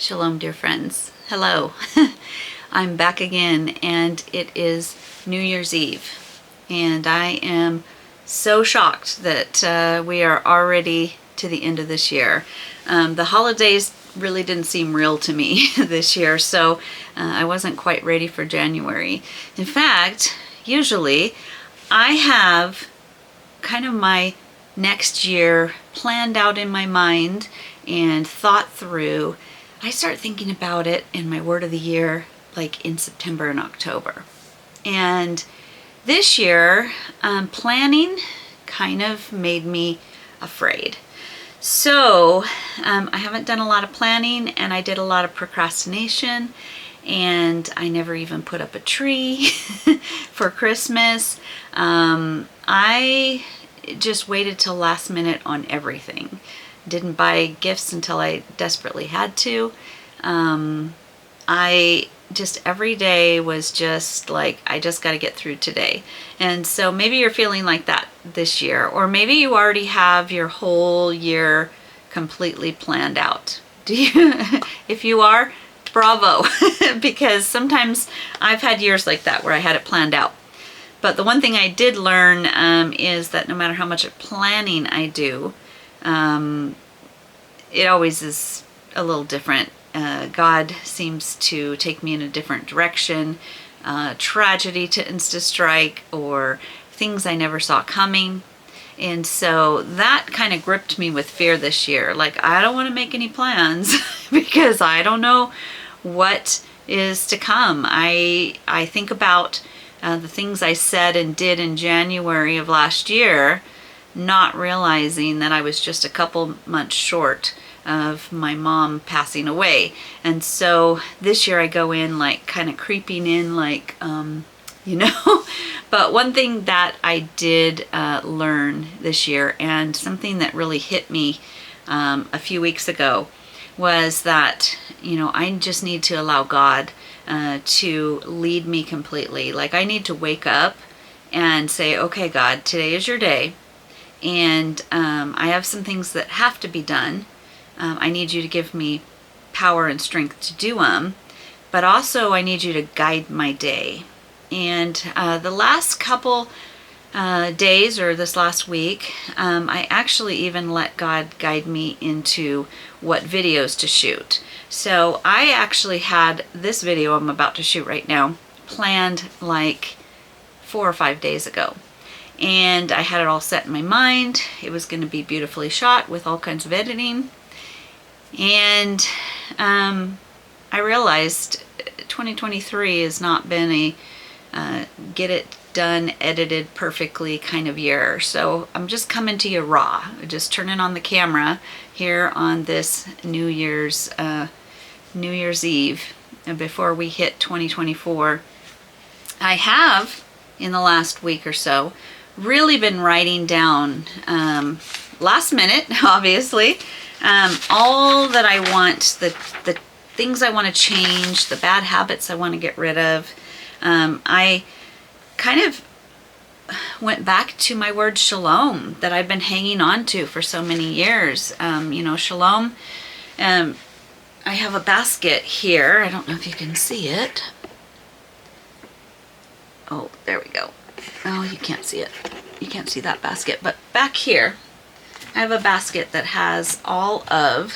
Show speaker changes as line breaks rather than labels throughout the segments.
Shalom, dear friends. Hello. I'm back again, and it is New Year's Eve. And I am so shocked that we are already to the end of this year. The holidays really didn't seem real to me this year, so I wasn't quite ready for January. In fact, usually I have kind of my next year planned out in my mind and thought through. I start thinking about it in my word of the year like in September and October. And this year, planning kind of made me afraid. So I haven't done a lot of planning, and I did a lot of procrastination, and I never even put up a tree for Christmas. I just waited till last minute on everything. Didn't buy gifts until I desperately had to. I just every day was just like, I just got to get through today. And so maybe you're feeling like that this year, or maybe you already have your whole year completely planned out. Do you? If you are, bravo, because sometimes I've had years like that where I had it planned out. But the one thing I did learn is that no matter how much planning I do, it always is a little different. God seems to take me in a different direction. Tragedy tends to strike, or things I never saw coming. And so that kind of gripped me with fear this year. Like, I don't want to make any plans because I don't know what is to come. I think about the things I said and did in January of last year, not realizing that I was just a couple months short of my mom passing away. And so this year I go in like kind of creeping in like, but one thing that I did learn this year, and something that really hit me a few weeks ago, was that, I just need to allow God to lead me completely. Like, I need to wake up and say, okay, God, today is your day. And I have some things that have to be done. I need you to give me power and strength to do them, but also I need you to guide my day. And the last couple days, or this last week, I actually even let God guide me into what videos to shoot. So I actually had this video I'm about to shoot right now planned like 4 or 5 days ago. And I had it all set in my mind. It was going to be beautifully shot with all kinds of editing. And I realized 2023 has not been a get it done, edited perfectly kind of year. So I'm just coming to you raw, just turning on the camera here on this New Year's Eve before we hit 2024. I have, in the last week or so, really been writing down, last minute, obviously, all that I want, the things I want to change, the bad habits I want to get rid of. I kind of went back to my word shalom that I've been hanging on to for so many years. Shalom. I have a basket here. I don't know if you can see it. Oh, there we go. Oh, you can't see it. You can't see that basket. But back here, I have a basket that has all of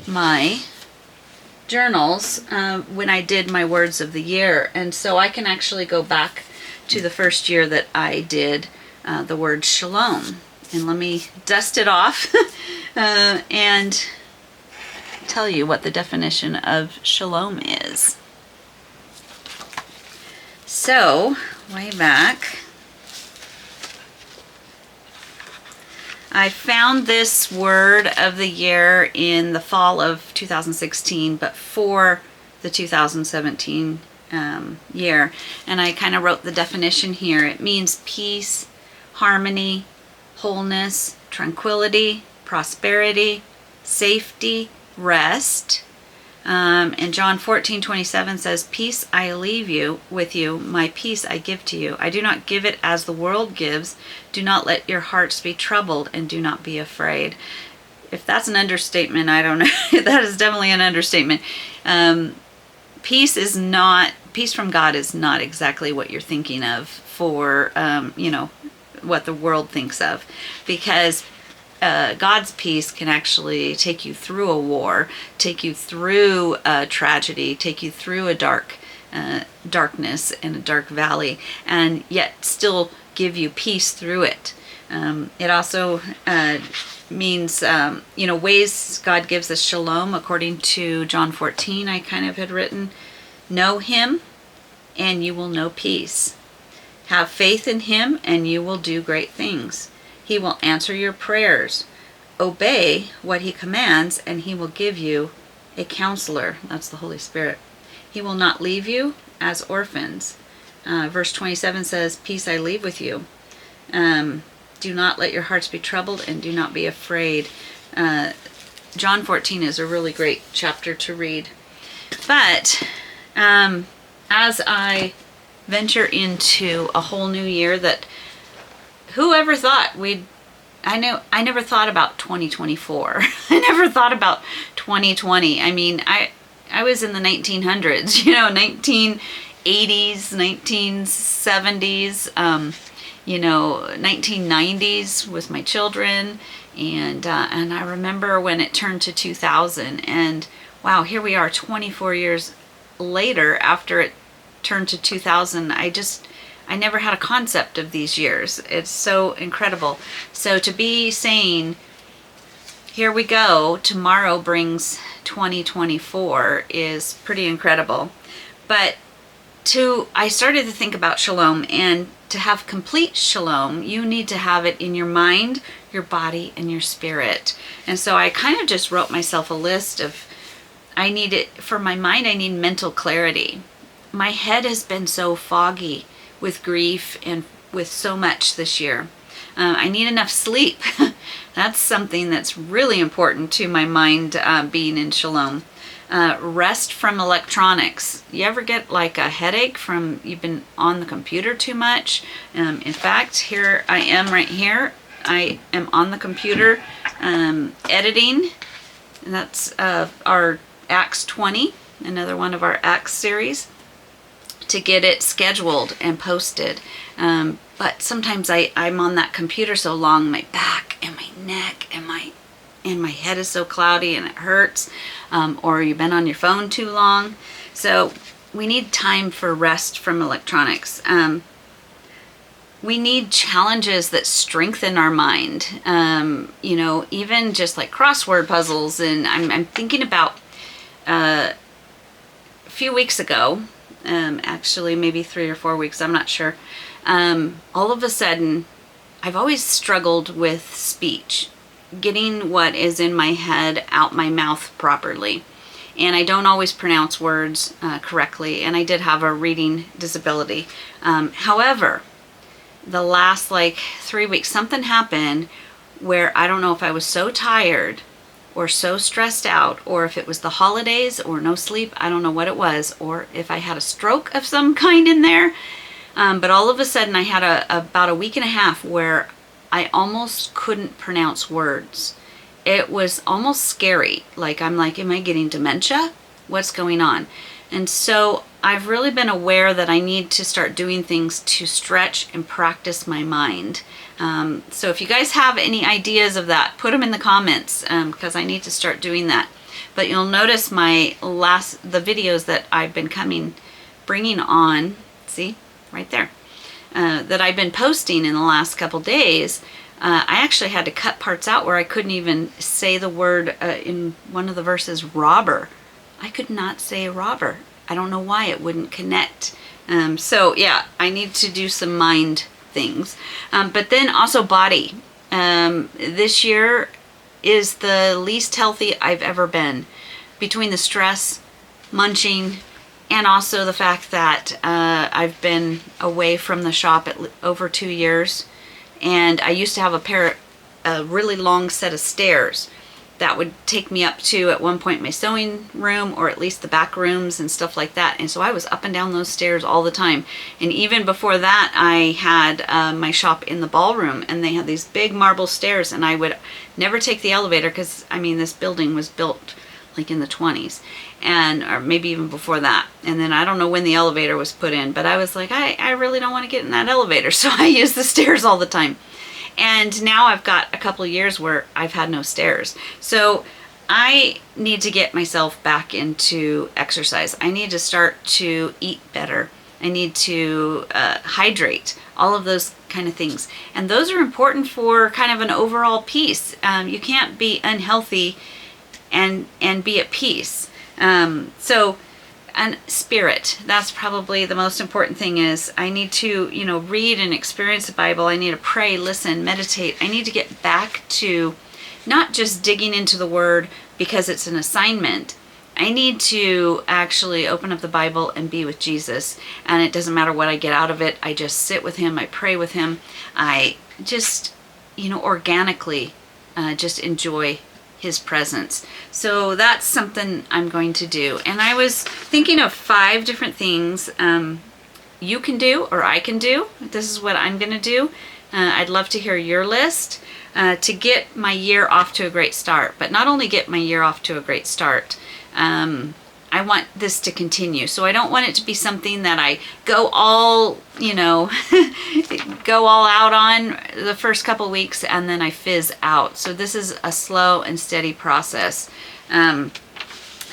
my journals when I did my words of the year. And so I can actually go back to the first year that I did the word shalom. And let me dust it off and tell you what the definition of shalom is. So, way back, I found this word of the year in the fall of 2016, but for the 2017 year. And I kind of wrote the definition here. It means peace, harmony, wholeness, tranquility, prosperity, safety, rest. And John 14:27 says, "Peace I leave you with you, my peace I give to you. I do not give it as the world gives. Do not let your hearts be troubled, and do not be afraid." if that's an understatement, I don't know. That is definitely an understatement. Peace from God is not exactly what you're thinking of for, what the world thinks of, because God's peace can actually take you through a war, take you through a tragedy, take you through a darkness and a dark valley, and yet still give you peace through it. It also means, ways God gives us shalom, according to John 14, I kind of had written. Know him, and you will know peace. Have faith in him, and you will do great things. He will answer your prayers. Obey what he commands, and he will give you a counselor. That's the Holy Spirit. He will not leave you as orphans. Verse 27 says, peace I leave with you. Do not let your hearts be troubled, and do not be afraid. John 14 is a really great chapter to read. But as I venture into a whole new year, that whoever thought I never thought about 2024. I never thought about 2020. I mean, I was in the 1900s, 1980s, 1970s, 1990s with my children. And I remember when it turned to 2000, and wow, here we are 24 years later after it turned to 2000. I never had a concept of these years. It's so incredible. So to be saying, here we go, tomorrow brings 2024 is pretty incredible. But I started to think about shalom, and to have complete shalom, you need to have it in your mind, your body, and your spirit. And so I kind of just wrote myself a list of, for my mind, I need mental clarity. My head has been so foggy with grief and with so much this year. I need enough sleep. That's something that's really important to my mind being in shalom. Rest from electronics. You ever get like a headache from you've been on the computer too much? In fact, here I am right here. I am on the computer editing. And that's our Acts 20, another one of our Acts series, to get it scheduled and posted. But sometimes I'm on that computer so long, my back and my neck and my head is so cloudy and it hurts. Or you've been on your phone too long. So we need time for rest from electronics. We need challenges that strengthen our mind. Even just like crossword puzzles. And I'm thinking about a few weeks ago, actually maybe 3 or 4 weeks, I'm not sure. All of a sudden, I've always struggled with speech, getting what is in my head out my mouth properly. And I don't always pronounce words correctly, and I did have a reading disability. However, the last 3 weeks, something happened where I don't know if I was so tired or so stressed out, or if it was the holidays or no sleep, I don't know what it was, or if I had a stroke of some kind in there. But all of a sudden I had about a week and a half where I almost couldn't pronounce words. It was almost scary. Am I getting dementia? What's going on? And so I've really been aware that I need to start doing things to stretch and practice my mind. So if you guys have any ideas of that, put them in the comments, because I need to start doing that. But you'll notice the videos that I've been bringing on, see, right there, that I've been posting in the last couple days. I actually had to cut parts out where I couldn't even say the word in one of the verses, robber. I could not say robber. I don't know why it wouldn't connect. So yeah, I need to do some mind things. But then also body. This year is the least healthy I've ever been, between the stress, munching, and also the fact that I've been away from the shop over 2 years. And I used to have a really long set of stairs. that would take me up to, at one point, my sewing room, or at least the back rooms and stuff like that. And so I was up and down those stairs all the time. And even before that, I had my shop in the ballroom, and they had these big marble stairs, and I would never take the elevator because, I mean, this building was built like in the 20s, and or maybe even before that. And then I don't know when the elevator was put in, but I was like, I really don't want to get in that elevator, so I use the stairs all the time. And now I've got a couple of years where I've had no stairs. So I need to get myself back into exercise. I need to start to eat better. I need to hydrate, all of those kind of things. And those are important for kind of an overall peace. You can't be unhealthy and be at peace. And spirit, that's probably the most important thing. Is I need to, read and experience the Bible. I need to pray, listen, meditate. I need to get back to not just digging into the Word because it's an assignment. I need to actually open up the Bible and be with Jesus. And it doesn't matter what I get out of it. I just sit with Him. I pray with Him. I just, organically just enjoy His presence. So that's something I'm going to do. And I was thinking of 5 different things you can do, or I can do. This is what I'm going to do. I'd love to hear your list to get my year off to a great start. But not only get my year off to a great start, I want this to continue. So I don't want it to be something that I go all, go all out on the first couple weeks and then I fizz out. So this is a slow and steady process.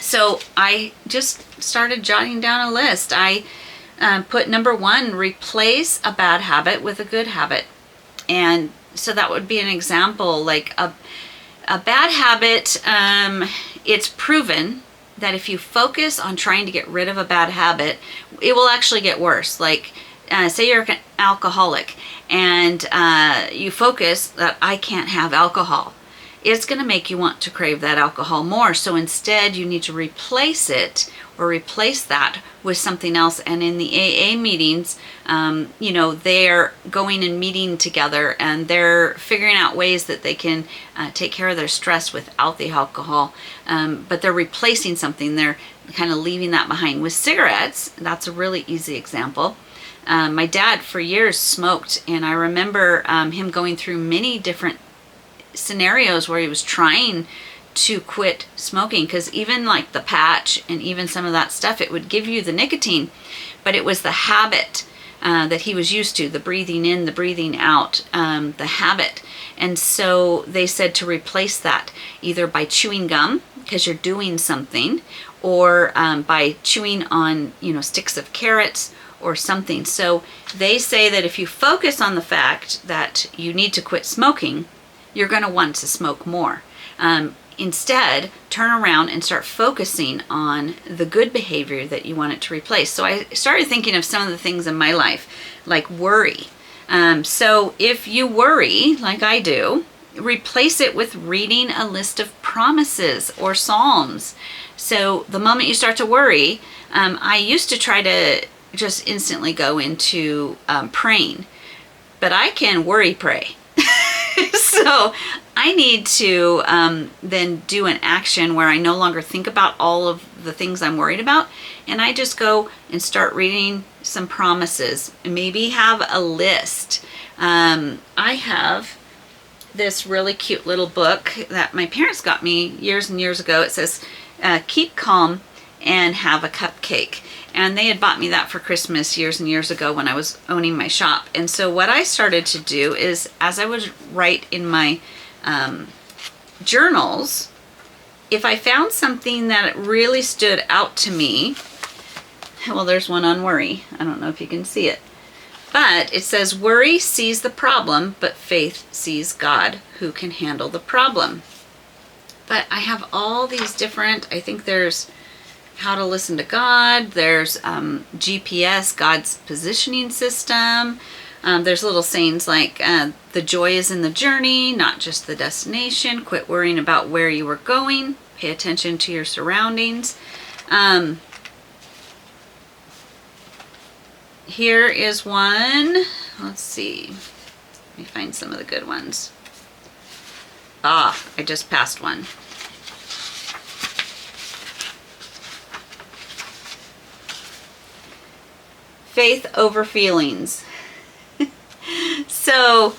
So I just started jotting down a list. I put number 1, replace a bad habit with a good habit. And so that would be an example, like a bad habit. It's proven that if you focus on trying to get rid of a bad habit, it will actually get worse. Like, say you're an alcoholic and you focus that I can't have alcohol. It's going to make you want to crave that alcohol more. So instead, you need to replace it, or replace that with something else. And in the AA meetings, they're going and meeting together, and they're figuring out ways that they can take care of their stress without the alcohol. But they're replacing something. They're kind of leaving that behind. With cigarettes, that's a really easy example. My dad for years smoked, and I remember him going through many different scenarios where he was trying to quit smoking, because even like the patch and even some of that stuff, it would give you the nicotine, but it was the habit that he was used to, the breathing in, the breathing out, the habit. And so they said to replace that either by chewing gum, because you're doing something, or by chewing on sticks of carrots or something. So they say that if you focus on the fact that you need to quit smoking, you're going to want to smoke more. Instead, turn around and start focusing on the good behavior that you want it to replace. So I started thinking of some of the things in my life, like worry. So if you worry, like I do, replace it with reading a list of promises or psalms. So the moment you start to worry, I used to try to just instantly go into praying, but I can worry pray. So I need to then do an action where I no longer think about all of the things I'm worried about, and I just go and start reading some promises, and maybe have a list. I have this really cute little book that my parents got me years and years ago. It says, keep calm and have a cupcake. And they had bought me that for Christmas years and years ago when I was owning my shop. And so what I started to do is, as I would write in my journals, if I found something that really stood out to me, well, there's one on worry. I don't know if you can see it. But it says, worry sees the problem, but faith sees God, who can handle the problem. But I have all these different, I think there's how to listen to God. There's GPS, God's positioning system. There's little sayings like, the joy is in the journey, not just the destination. Quit worrying about where you were going. Pay attention to your surroundings. Here is one. Let's see. Let me find some of the good ones. I just passed one. faith over feelings. So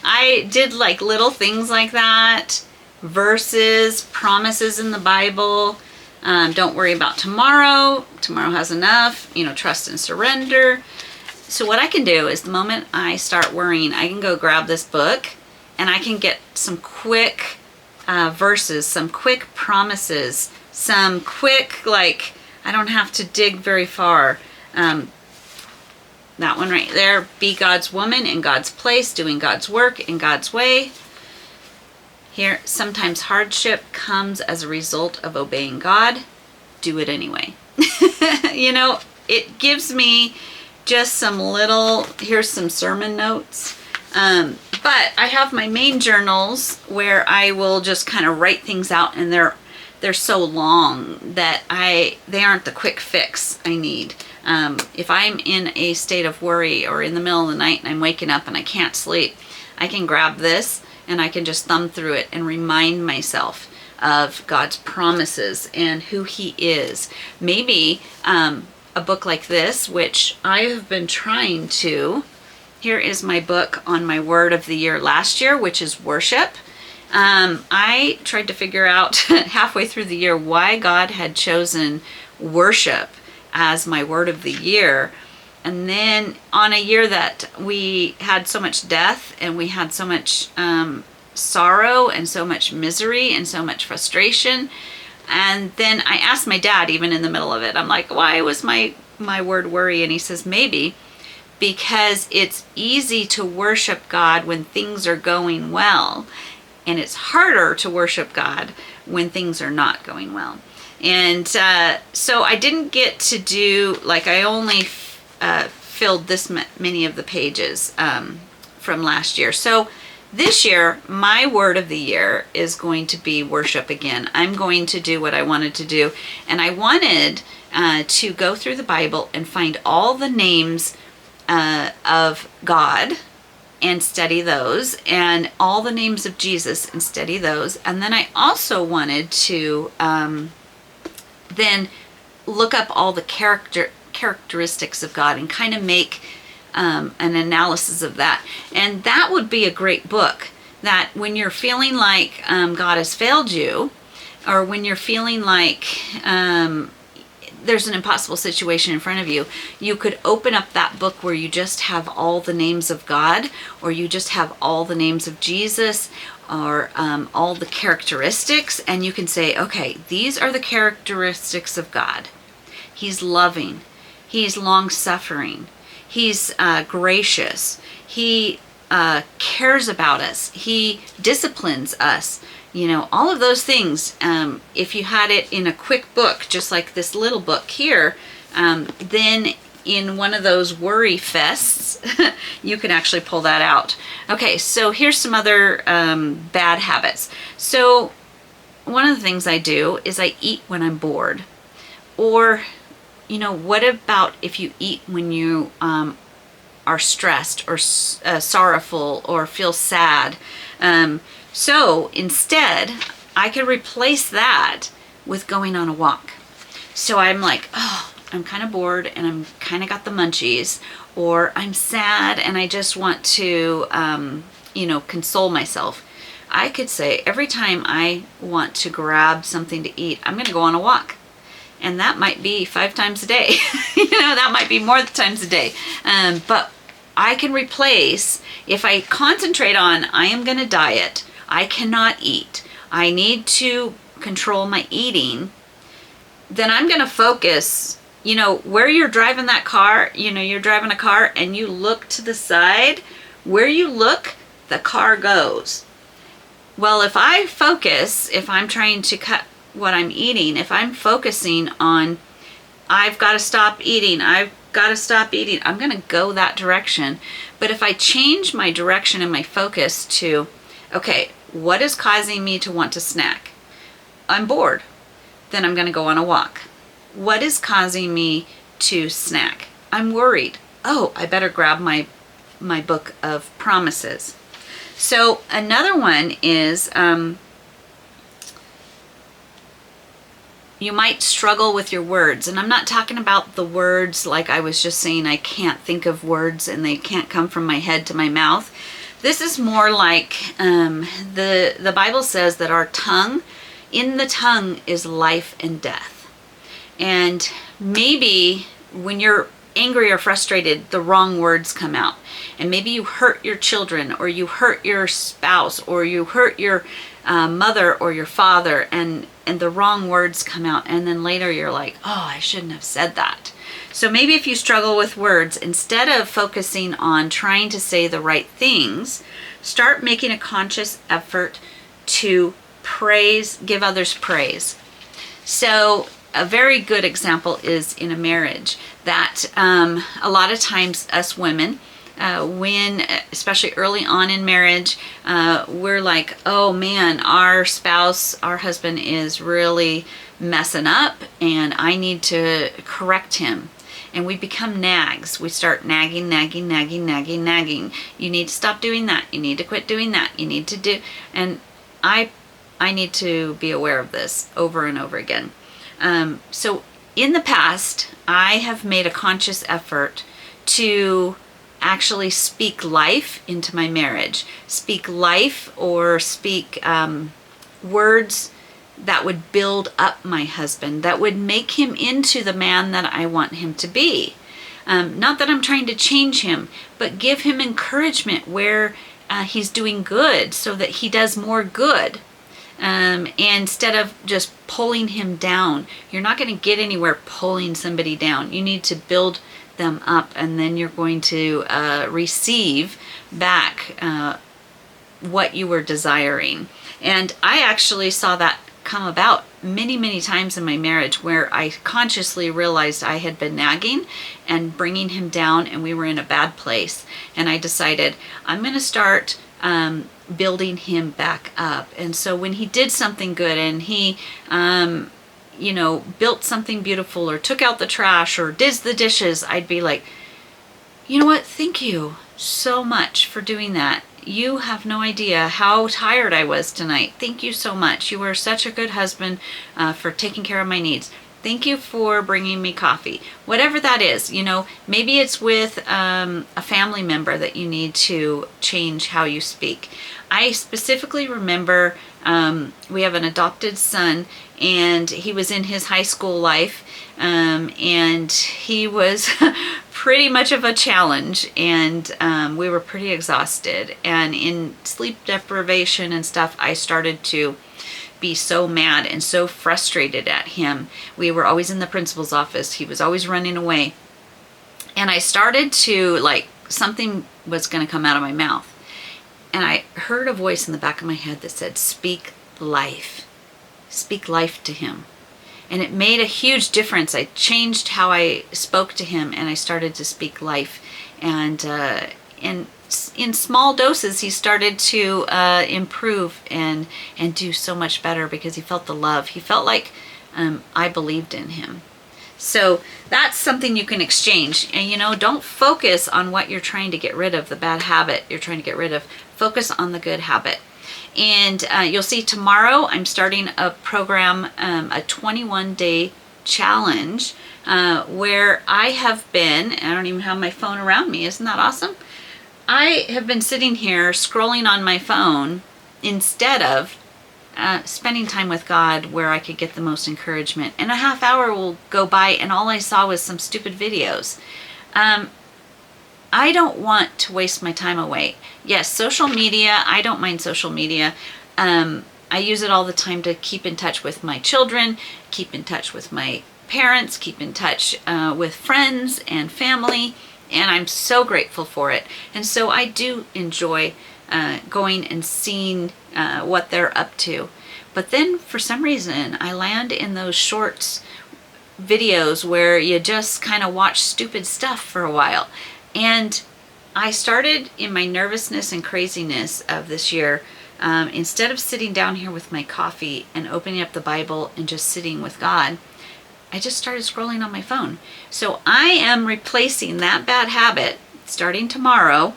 I did like little things like that, verses, promises in the Bible. Don't worry about tomorrow. Tomorrow has enough. Trust and surrender. So what I can do is the moment I start worrying, I can go grab this book and I can get some quick verses, some quick promises, some quick, like, I don't have to dig very far. That one right there, be God's woman in God's place, doing God's work in God's way. Here, sometimes hardship comes as a result of obeying God. Do it anyway. It gives me just some little, here's some sermon notes. But I have my main journals where I will just kind of write things out, and they're so long that they aren't the quick fix I need. If I'm in a state of worry or in the middle of the night and I'm waking up and I can't sleep, I can grab this and I can just thumb through it and remind myself of God's promises and who He is. Maybe a book like this, which I have been trying to. Here is my book on my word of the year last year, which is worship. I tried to figure out halfway through the year why God had chosen worship as my word of the year. And then on a year that we had so much death and we had so much sorrow and so much misery and so much frustration. And then I asked my dad, even in the middle of it, I'm like, why was my word worry? And he says, maybe because it's easy to worship God when things are going well. And it's harder to worship God when things are not going well. And so I didn't get to do, like, I only filled this many of the pages from last year. So this year, my word of the year is going to be worship again. I'm going to do what I wanted to do. And I wanted to go through the Bible and find all the names of God and study those, and all the names of Jesus and study those. And then I also wanted to then look up all the characteristics of God and kind of make an analysis of that. And that would be a great book, that when you're feeling like God has failed you, or when you're feeling like there's an impossible situation in front of you, you could open up that book where you just have all the names of God, or you just have all the names of Jesus, or all the characteristics, and you can say, okay, these are the characteristics of God. He's loving. He's long-suffering. He's gracious. He cares about us. He disciplines us. All of those things, if you had it in a quick book, just like this little book here, then in one of those worry fests, you can actually pull that out. Okay, so here's some other bad habits. So one of the things I do is I eat when I'm bored. Or, what about if you eat when you are stressed or sorrowful or feel sad? So instead, I could replace that with going on a walk. So I'm like, oh, I'm kind of bored and I'm kind of got the munchies, or I'm sad and I just want to, console myself. I could say every time I want to grab something to eat, I'm going to go on a walk. And that might be 5 times a day. That might be more times a day. But I can replace, if I concentrate on, I am going to diet, I cannot eat, I need to control my eating, then I'm going to focus, where you're driving that car, you're driving a car and you look to the side, where you look, the car goes. Well, if I focus, if I'm trying to cut what I'm eating, if I'm focusing on, I've got to stop eating, I'm going to go that direction. But if I change my direction and my focus to, okay, what is causing me to want to snack? I'm bored. Then I'm going to go on a walk. What is causing me to snack? I'm worried. Oh, I better grab my book of promises. So another one is, You might struggle with your words, and I'm not talking about the words like I was just saying I can't think of words and they can't come from my head to my mouth. This is more like the Bible says that our tongue, in the tongue is life and death. And maybe when you're angry or frustrated, the wrong words come out. And maybe you hurt your children, or you hurt your spouse, or you hurt your mother or your father, and the wrong words come out. And then later you're like, oh, I shouldn't have said that. So maybe if you struggle with words, instead of focusing on trying to say the right things, start making a conscious effort to praise, give others praise. So a very good example is in a marriage that a lot of times us women, when, especially early on in marriage, we're like, oh man, our spouse, our husband is really messing up and I need to correct him. And we become nags. We start nagging. You need to stop doing that. You need to quit doing that. You need to do, and I need to be aware of this over and over again. So in the past, I have made a conscious effort to actually speak life into my marriage. Speak life, or speak words that would build up my husband, that would make him into the man that I want him to be. Not that I'm trying to change him, but give him encouragement where he's doing good so that he does more good. And instead of just pulling him down. You're not going to get anywhere pulling somebody down. You need to build them up, and then you're going to receive back what you were desiring. And I actually saw that come about many times in my marriage, where I consciously realized I had been nagging and bringing him down, and we were in a bad place. And I decided I'm going to start building him back up. And so when he did something good, and he built something beautiful, or took out the trash, or did the dishes, I'd be like, you know what, thank you so much for doing that. You have no idea how tired I was tonight. Thank you so much. You were such a good husband for taking care of my needs. Thank you for bringing me coffee. Whatever that is, maybe it's with a family member that you need to change how you speak. I specifically remember we have an adopted son, and he was in his high school life, and he was pretty much of a challenge, and we were pretty exhausted. And in sleep deprivation and stuff, I started to be so mad and so frustrated at him. We were always in the principal's office. He was always running away. And I started to, something was going to come out of my mouth. And I heard a voice in the back of my head that said, speak life. Speak life to him. And it made a huge difference. I changed how I spoke to him, and I started to speak life. And in small doses, he started to improve and do so much better, because he felt the love. He felt like I believed in him. So that's something you can exchange. And don't focus on what you're trying to get rid of, the bad habit you're trying to get rid of. Focus on the good habit. And you'll see tomorrow I'm starting a program, a 21-day challenge, where I have been, I don't even have my phone around me. Isn't that awesome? I have been sitting here scrolling on my phone instead of spending time with God, where I could get the most encouragement. And a half hour will go by, and all I saw was some stupid videos. I don't want to waste my time away. Yes, social media, I don't mind social media. I use it all the time to keep in touch with my children, keep in touch with my parents, keep in touch with friends and family, and I'm so grateful for it. And so I do enjoy going and seeing what they're up to. But then for some reason, I land in those shorts videos where you just kind of watch stupid stuff for a while. And I started, in my nervousness and craziness of this year, instead of sitting down here with my coffee and opening up the Bible and just sitting with God, I just started scrolling on my phone. So I am replacing that bad habit, starting tomorrow,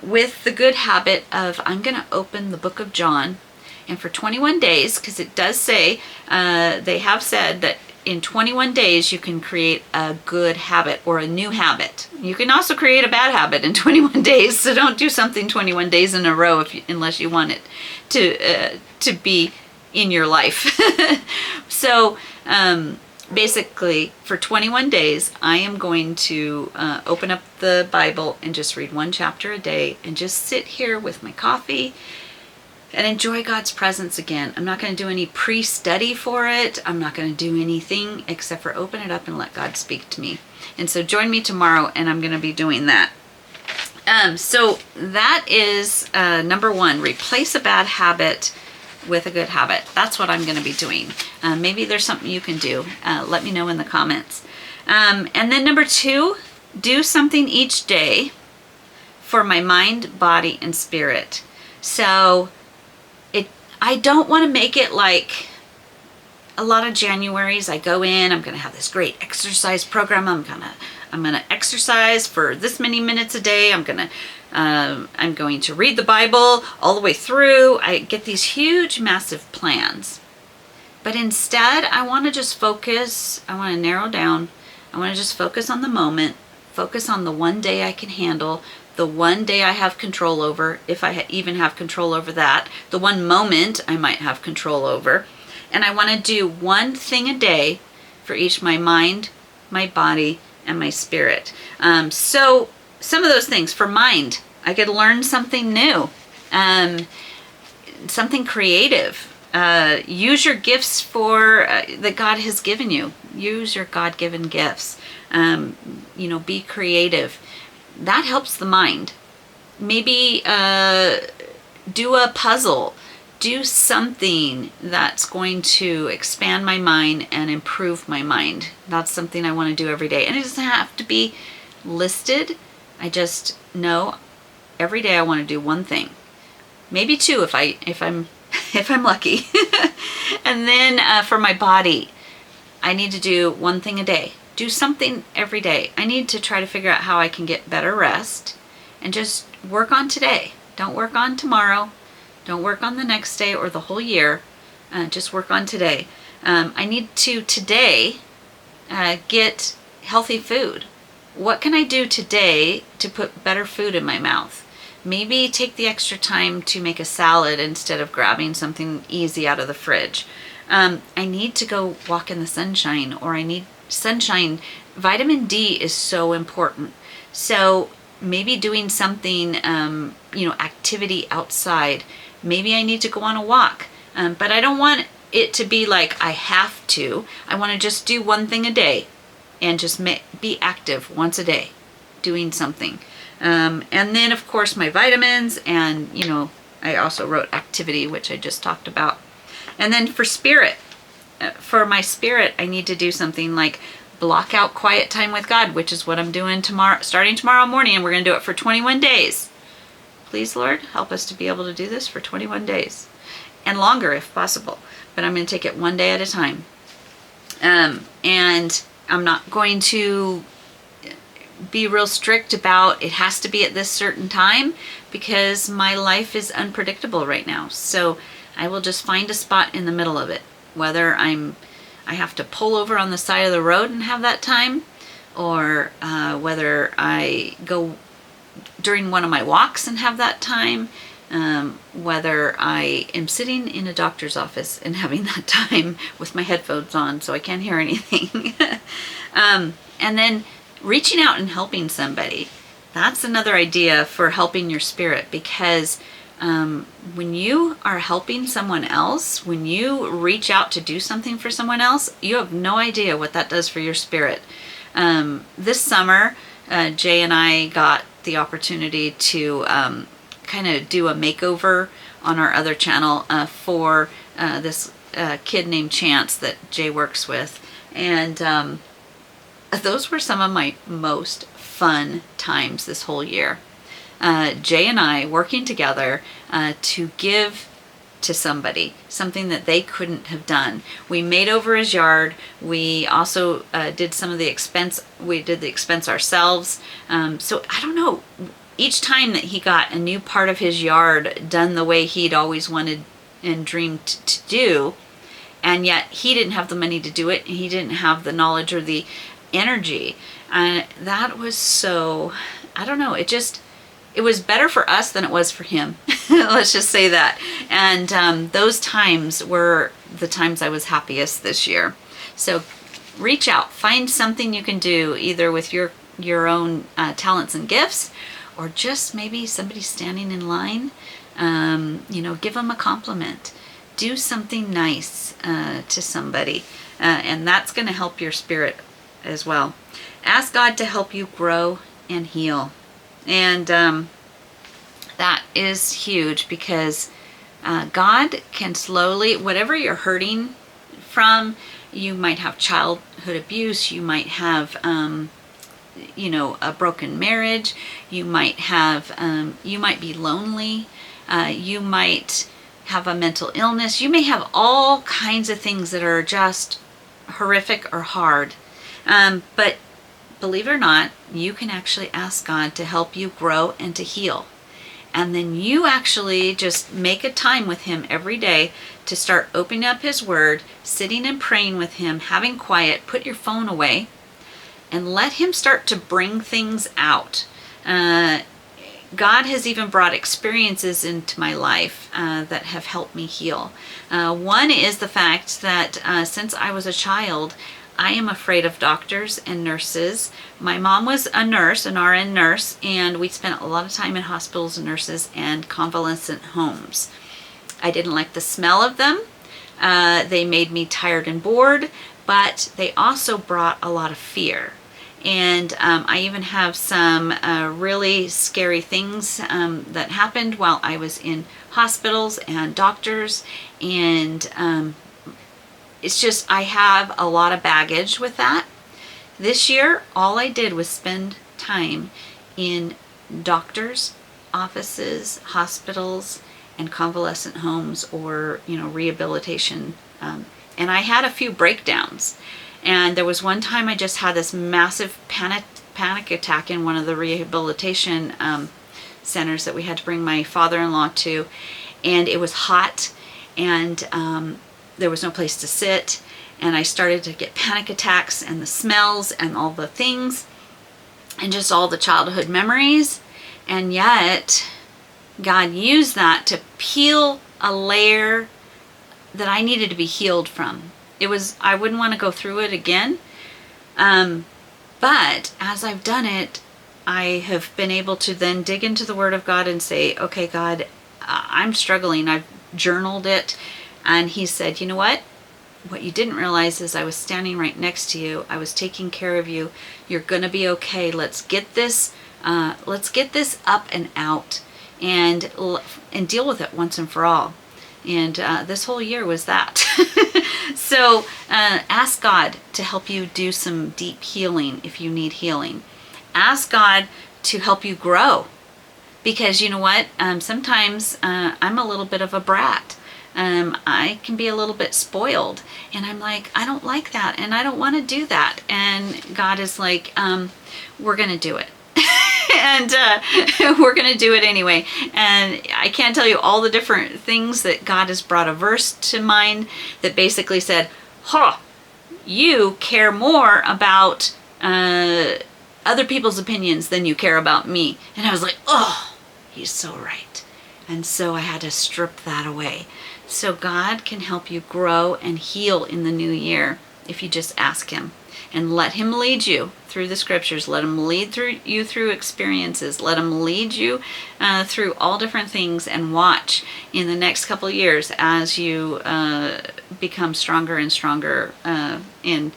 with the good habit of, I'm going to open the book of John, And for 21 days, because it does say, they have said that in 21 days you can create a good habit or a new habit. You can also create a bad habit in 21 days, so don't do something 21 days in a row unless you want it to be in your life. So basically, for 21 days, I am going to open up the Bible and just read one chapter a day and just sit here with my coffee and enjoy God's presence again. I'm not going to do any pre-study for it. I'm not going to do anything except for open it up and let God speak to me. And so join me tomorrow, and I'm going to be doing that. So that is number one, replace a bad habit with a good habit. That's what I'm going to be doing. Maybe there's something you can do. Let me know in the comments. And then number two, do something each day for my mind, body, and spirit. So I don't want to make it like a lot of Januaries. I go in, I'm going to have this great exercise program. I'm going to exercise for this many minutes a day. I'm going to read the Bible all the way through. I get these huge, massive plans. But instead, I want to just focus. I want to narrow down. I want to just focus on the moment, focus on the one day I can handle, the one day I have control over, if I even have control over that, the one moment I might have control over. And I want to do one thing a day for each my mind, my body, and my spirit. So some of those things for mind, I could learn something new, something creative. Use your gifts that God has given you. Use your God-given gifts. Be creative. That helps the mind. Maybe do a puzzle. Do something that's going to expand my mind and improve my mind. That's something I want to do every day. And it doesn't have to be listed. I just know every day I want to do one thing. Maybe two if I'm lucky. And then for my body, I need to do one thing a day. Do something every day. I need to try to figure out how I can get better rest and just work on today. Don't work on tomorrow. Don't work on the next day or the whole year. Just work on today. I need to today get healthy food. What can I do today to put better food in my mouth? Maybe take the extra time to make a salad instead of grabbing something easy out of the fridge. I need to go walk in the sunshine, or I need sunshine. Vitamin D is so important. So maybe doing something, activity outside. Maybe I need to go on a walk. But I don't want it to be like I have to. I want to just do one thing a day and just be active once a day, doing something. And then, of course, my vitamins, and, I also wrote activity, which I just talked about. And then for spirit, for my spirit, I need to do something like block out quiet time with God, which is what I'm doing starting tomorrow morning, and we're going to do it for 21 days. Please, Lord, help us to be able to do this for 21 days and longer if possible. But I'm going to take it one day at a time. And I'm not going to be real strict about it has to be at this certain time, because my life is unpredictable right now. So I will just find a spot in the middle of it, whether I have to pull over on the side of the road and have that time, or whether I go during one of my walks and have that time, whether I am sitting in a doctor's office and having that time with my headphones on so I can't hear anything. And then reaching out and helping somebody. That's another idea for helping your spirit, because when you are helping someone else, when you reach out to do something for someone else, you have no idea what that does for your spirit. This summer, Jay and I got the opportunity to kind of do a makeover on our other channel for this kid named Chance that Jay works with. And those were some of my most fun times this whole year. Jay and I working together to give to somebody something that they couldn't have done. We made over his yard. We also did some of the expense. We did the expense ourselves. So I don't know, each time that he got a new part of his yard done the way he'd always wanted and dreamed to do, and yet he didn't have the money to do it, and he didn't have the knowledge or the energy. And that was so, I don't know, it was better for us than it was for him. Let's just say that. And those times were the times I was happiest this year. So reach out, find something you can do, either with your own talents and gifts, or just maybe somebody standing in line. Give them a compliment. Do something nice to somebody, and that's going to help your spirit as well. Ask God to help you grow and heal. And that is huge, because God can slowly, whatever you're hurting from, you might have childhood abuse, you might have, a broken marriage, you might be lonely, you might have a mental illness, you may have all kinds of things that are just horrific or hard. But believe it or not, you can actually ask God to help you grow and to heal. And then you actually just make a time with him every day to start opening up his word, sitting and praying with him, having quiet, put your phone away, and let him start to bring things out. God has even brought experiences into my life that have helped me heal. One is the fact that since I was a child, I am afraid of doctors and nurses. My mom was a nurse, an RN nurse, and we spent a lot of time in hospitals and nurses and convalescent homes. I didn't like the smell of them. They made me tired and bored, but they also brought a lot of fear. And I even have some really scary things that happened while I was in hospitals and doctors, and it's just, I have a lot of baggage with that. This year, all I did was spend time in doctors' offices, hospitals, and convalescent homes, or, rehabilitation. And I had a few breakdowns. And there was one time I just had this massive panic attack in one of the rehabilitation centers that we had to bring my father-in-law to. And it was hot, and there was no place to sit, and I started to get panic attacks, and the smells and all the things, and just all the childhood memories. And yet God used that to peel a layer that I needed to be healed from. I wouldn't want to go through it again, but as I've done it, I have been able to then dig into the Word of God and say, okay, God, I'm struggling. I've journaled it. And he said, you know what? What you didn't realize is I was standing right next to you. I was taking care of you. You're going to be okay. Let's get this up and out, and deal with it once and for all. And this whole year was that. So ask God to help you do some deep healing if you need healing. Ask God to help you grow, because you know what? Sometimes I'm a little bit of a brat. I can be a little bit spoiled, and I'm like, I don't like that, and I don't want to do that. And God is like, we're going to do it. And we're going to do it anyway. And I can't tell you all the different things that God has brought a verse to mind that basically said, you care more about other people's opinions than you care about me. And I was like, oh, he's so right. And so I had to strip that away. So God can help you grow and heal in the new year if you just ask him. And let him lead you through the scriptures. Let him lead you through experiences. Let him lead you through all different things, and watch in the next couple of years as you become stronger and stronger and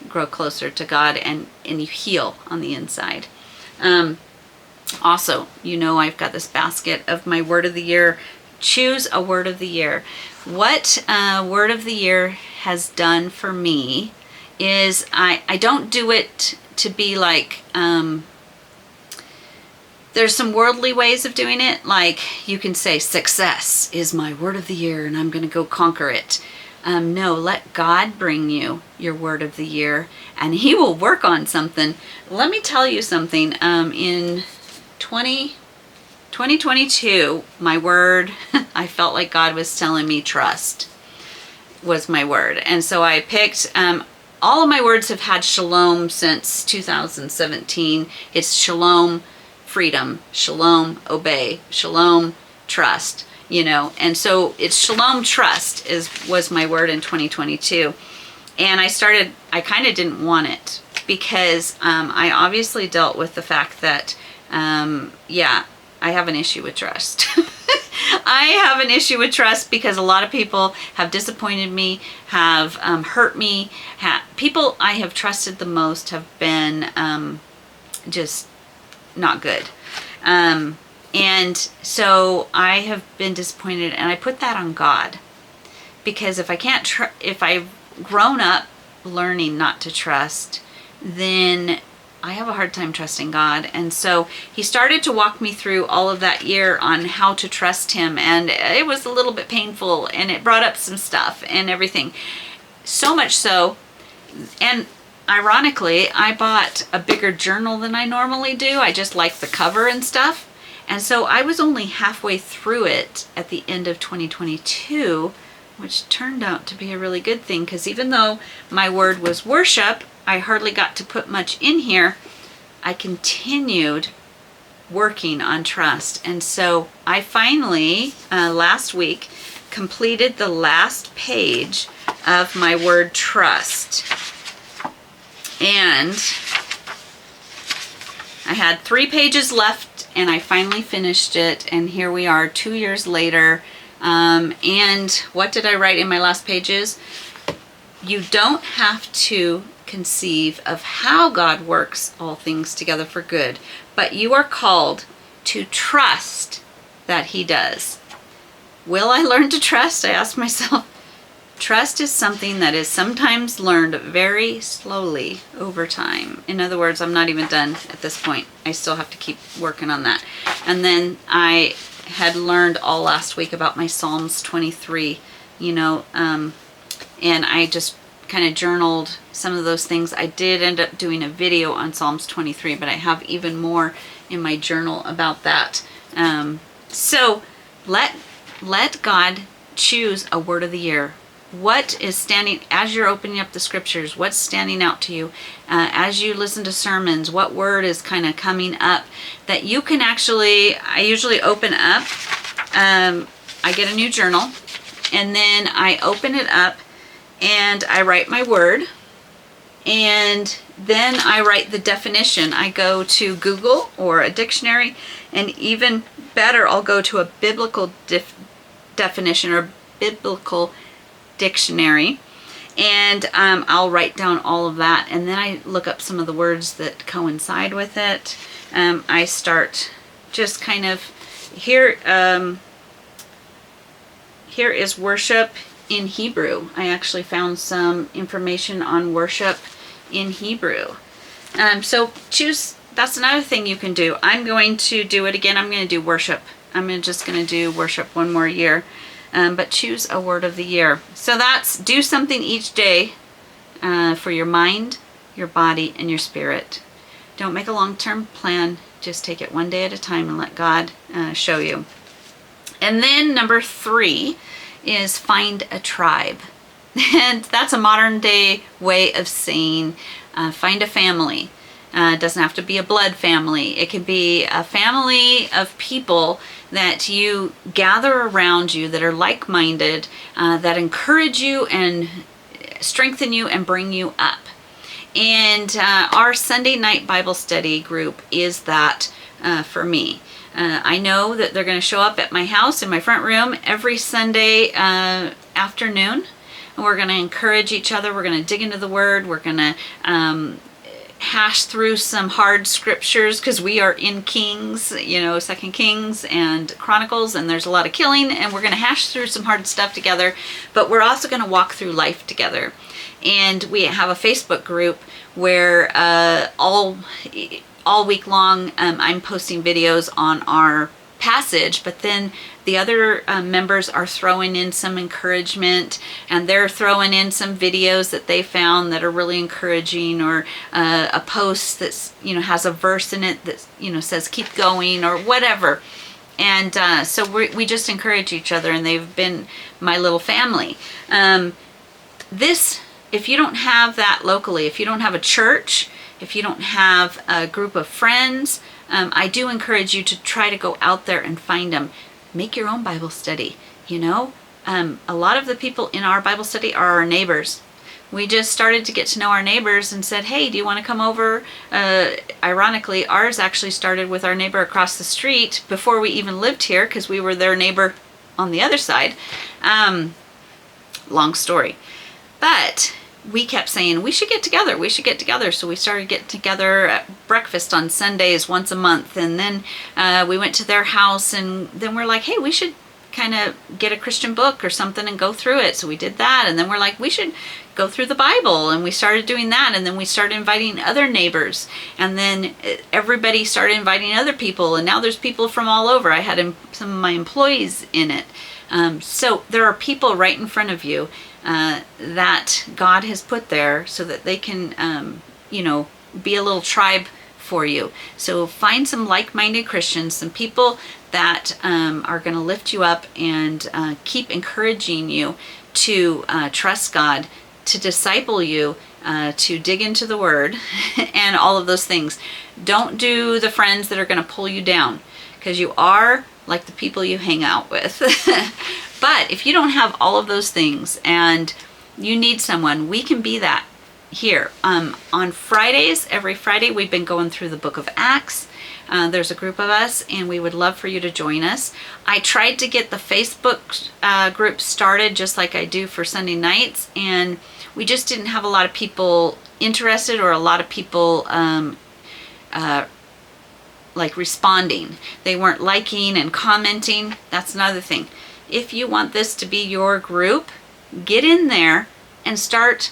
grow closer to God, and you heal on the inside. Also, I've got this basket of my word of the year. Choose a word of the year. What word of the year has done for me is I don't do it to be like, there's some worldly ways of doing it. Like, you can say success is my word of the year and I'm going to go conquer it. No, let God bring you your word of the year, and he will work on something. Let me tell you something. In 20, 2022, my word, I felt like God was telling me trust was my word. And so I picked, all of my words have had shalom since 2017. It's shalom, freedom, shalom, obey, shalom, trust, and so it's shalom, trust was my word in 2022. And I kind of didn't want it because I obviously dealt with the fact that, I have an issue with trust. I have an issue with trust because a lot of people have disappointed me, have hurt me. People I have trusted the most have been just not good. And so I have been disappointed, and I put that on God. Because if I've grown up learning not to trust, then I have a hard time trusting God. And so he started to walk me through all of that year on how to trust him. And it was a little bit painful, and it brought up some stuff and everything. So much so, and ironically, I bought a bigger journal than I normally do. I just like the cover and stuff. And so I was only halfway through it at the end of 2022, which turned out to be a really good thing, because even though my word was worship, I hardly got to put much in here. I continued working on trust. And so I finally, last week, completed the last page of my word trust. And I had 3 pages left, and I finally finished it. And here we are 2 years later. And what did I write in my last pages? You don't have to conceive of how God works all things together for good, but you are called to trust that he does. Will I learn to trust? I asked myself. Trust is something that is sometimes learned very slowly over time. In other words, I'm not even done at this point. I still have to keep working on that. And then I had learned all last week about my Psalms 23, and I just kind of journaled some of those things. I did end up doing a video on Psalms 23, but I have even more in my journal about that. So let God choose a word of the year. What is standing, as you're opening up the scriptures, what's standing out to you? As you listen to sermons, what word is kind of coming up that you can actually, I usually open up, I get a new journal, and then I open it up and I write my word, and then I write the definition. I go to Google or a dictionary, and even better, I'll go to a biblical definition or biblical dictionary, and I'll write down all of that, and then I look up some of the words that coincide with it. I start just kind of here is worship in Hebrew. I actually found some information on worship in Hebrew. So choose, that's another thing you can do. I'm going to do it again. I'm going to do worship. I'm just going to do worship one more year. But choose a word of the year. So that's do something each day for your mind, your body, and your spirit. Don't make a long-term plan. Just take it one day at a time and let God show you. And then number 3 is find a tribe. And that's a modern day way of saying find a family. It doesn't have to be a blood family. It can be a family of people that you gather around you that are like-minded, that encourage you and strengthen you and bring you up. And our Sunday night Bible study group is that for me. I know that they're going to show up at my house in my front room every Sunday afternoon. And we're going to encourage each other. We're going to dig into the Word. We're going to hash through some hard scriptures, because we are in Kings, 2 Kings and Chronicles, and there's a lot of killing, and we're going to hash through some hard stuff together, but we're also going to walk through life together. And we have a Facebook group where all week long I'm posting videos on our passage, but then the other members are throwing in some encouragement, and they're throwing in some videos that they found that are really encouraging, or a post that's has a verse in it that says keep going or whatever. So we just encourage each other, and they've been my little family. If you don't have that locally, if you don't have a church, if you don't have a group of friends, I do encourage you to try to go out there and find them. Make your own Bible study. A lot of the people in our Bible study are our neighbors. We just started to get to know our neighbors and said, hey, do you want to come over? Ironically, ours actually started with our neighbor across the street before we even lived here, because we were their neighbor on the other side. Long story. But we kept saying, we should get together. So we started getting together at breakfast on Sundays once a month. And then we went to their house, and then we're like, hey, we should kind of get a Christian book or something and go through it. So we did that. And then we're like, we should go through the Bible. And we started doing that. And then we started inviting other neighbors. And then everybody started inviting other people. And now there's people from all over. I had some of my employees in it. So there are people right in front of you that God has put there so that they can, be a little tribe for you. So find some like-minded Christians, some people that are going to lift you up and keep encouraging you to trust God, to disciple you, to dig into the Word, and all of those things. Don't do the friends that are going to pull you down, because you are like the people you hang out with. But if you don't have all of those things and you need someone, we can be that here. On Fridays, every Friday, we've been going through the book of Acts. There's a group of us, and we would love for you to join us. I tried to get the Facebook group started just like I do for Sunday nights, and we just didn't have a lot of people interested, or a lot of people responding. They weren't liking and commenting. That's another thing. If you want this to be your group, get in there and start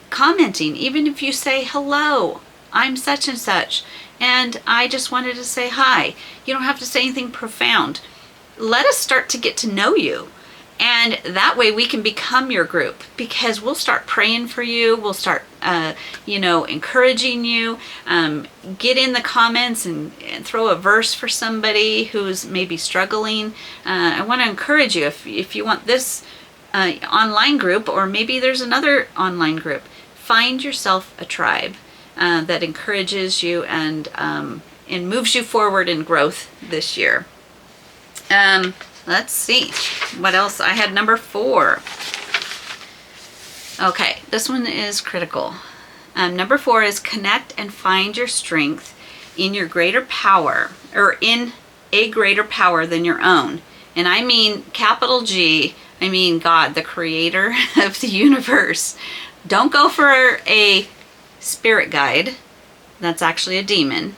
commenting. Even if you say, hello, I'm such and such, and I just wanted to say hi. You don't have to say anything profound. Let us start to get to know you. And that way we can become your group, because we'll start praying for you. We'll start, encouraging you. Get in the comments and throw a verse for somebody who's maybe struggling. I want to encourage you, if you want this online group, or maybe there's another online group, find yourself a tribe that encourages you and moves you forward in growth this year. Let's see what else. I had number 4. Okay, this one is critical. Number 4 is connect and find your strength in your greater power, or in a greater power than your own. And I mean capital G, I mean God, the creator of the universe. Don't go for a spirit guide. That's actually a demon.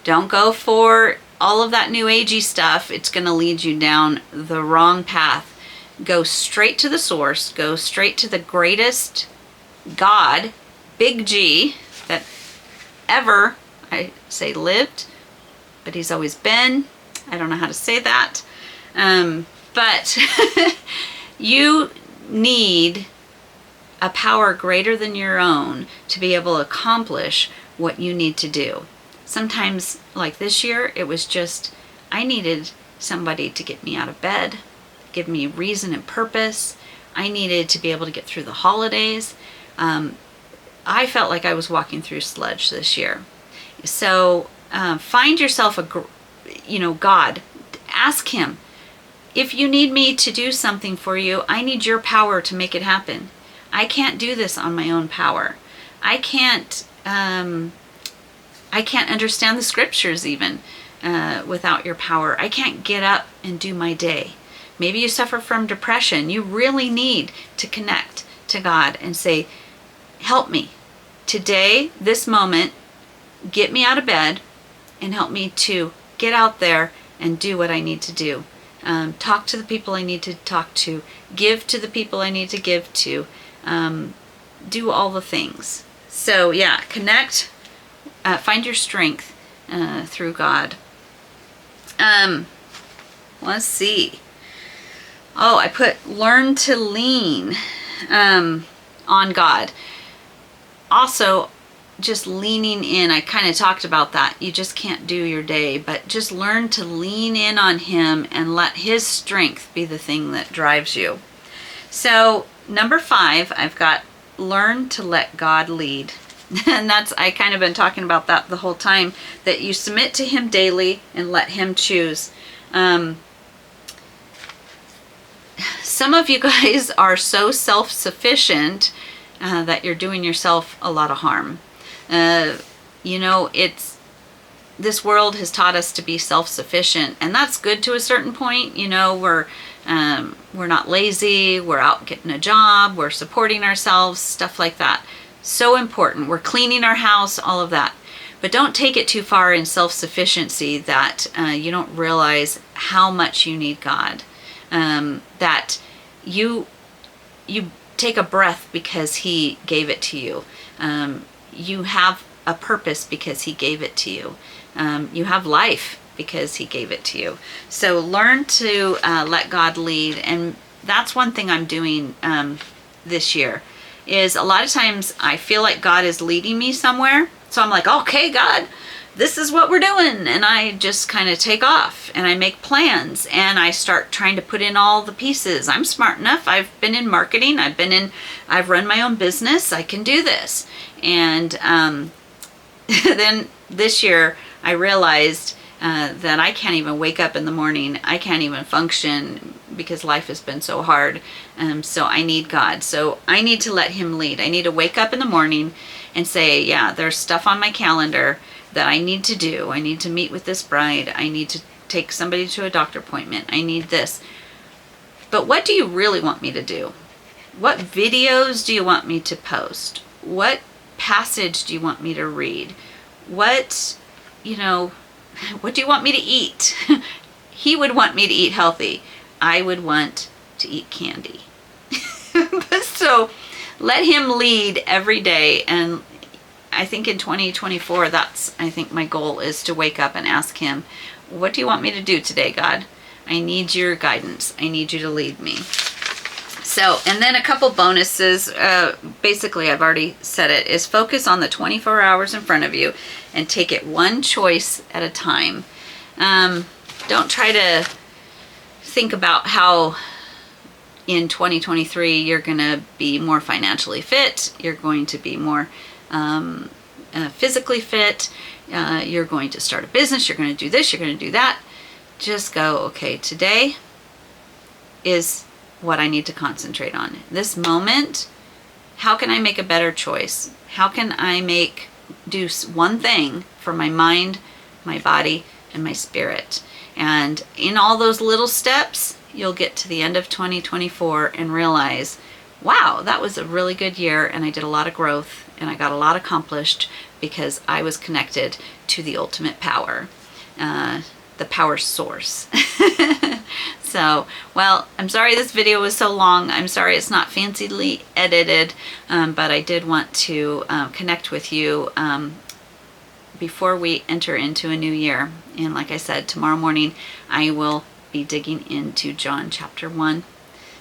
Don't go for all of that new agey stuff. It's going to lead you down the wrong path. Go straight to the source. Go straight to the greatest God, big G, that ever, I say, lived, but he's always been. I don't know how to say that. But you need a power greater than your own to be able to accomplish what you need to do. Sometimes, like this year, it was just, I needed somebody to get me out of bed, give me reason and purpose. I needed to be able to get through the holidays. I felt like I was walking through sludge this year. So find yourself God. Ask him, if you need me to do something for you, I need your power to make it happen. I can't do this on my own power. I can't understand the scriptures even without your power. I can't get up and do my day. Maybe you suffer from depression. You really need to connect to God and say, help me today, this moment, get me out of bed and help me to get out there and do what I need to do. Talk to the people I need to talk to, give to the people I need to give to, do all the things. So yeah, connect, find your strength through God. Let's see. Oh, I put learn to lean on God. Also, just leaning in. I kind of talked about that. You just can't do your day, but just learn to lean in on him and let his strength be the thing that drives you. So number 5, I've got learn to let God lead. And that's, I kind of been talking about that the whole time, that you submit to him daily and let him choose. Some of you guys are so self-sufficient that you're doing yourself a lot of harm. You know, this world has taught us to be self-sufficient, and that's good to a certain point. You know, we're not lazy, we're out getting a job, we're supporting ourselves, stuff like that. So important. We're cleaning our house, all of that. But don't take it too far in self-sufficiency that you don't realize how much you need God. That you take a breath because he gave it to you. You have a purpose because he gave it to you. You have life because he gave it to you. So learn to let God lead. And that's one thing I'm doing this year, is a lot of times I feel like God is leading me somewhere. So I'm like, okay, God, this is what we're doing. And I just kind of take off and I make plans and I start trying to put in all the pieces. I'm smart enough. I've been in marketing. I've run my own business. I can do this. And then this year I realized that I can't even wake up in the morning. I can't even function because life has been so hard. So I need God. So I need to let him lead. I need to wake up in the morning and say, yeah, there's stuff on my calendar that I need to do. I need to meet with this bride. I need to take somebody to a doctor appointment. I need this. But what do you really want me to do? What videos do you want me to post? What passage do you want me to read? What do you want me to eat? He would want me to eat healthy. I would want to eat candy. So let him lead every day. And I think in 2024, I think my goal is to wake up and ask him, what do you want me to do today, God? I need your guidance. I need you to lead me. So, and then a couple bonuses, basically I've already said it, is focus on the 24 hours in front of you and take it one choice at a time. Don't try to think about how in 2023 you're going to be more financially fit, you're going to be more physically fit, you're going to start a business, you're going to do this, you're going to do that. Just go, okay, today is what I need to concentrate on. This moment, how can I make a better choice? How can I do one thing for my mind, my body, and my spirit? And in all those little steps, you'll get to the end of 2024 and realize, wow, that was a really good year and I did a lot of growth and I got a lot accomplished because I was connected to the ultimate power, the power source. So, well, I'm sorry this video was so long. I'm sorry it's not fancily edited, but I did want to connect with you before we enter into a new year. And like I said, tomorrow morning I will be digging into John chapter 1.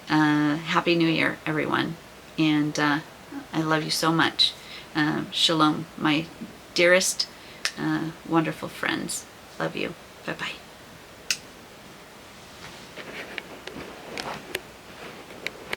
Happy New Year, everyone. And I love you so much. Shalom, my dearest, wonderful friends. Love you. Bye-bye.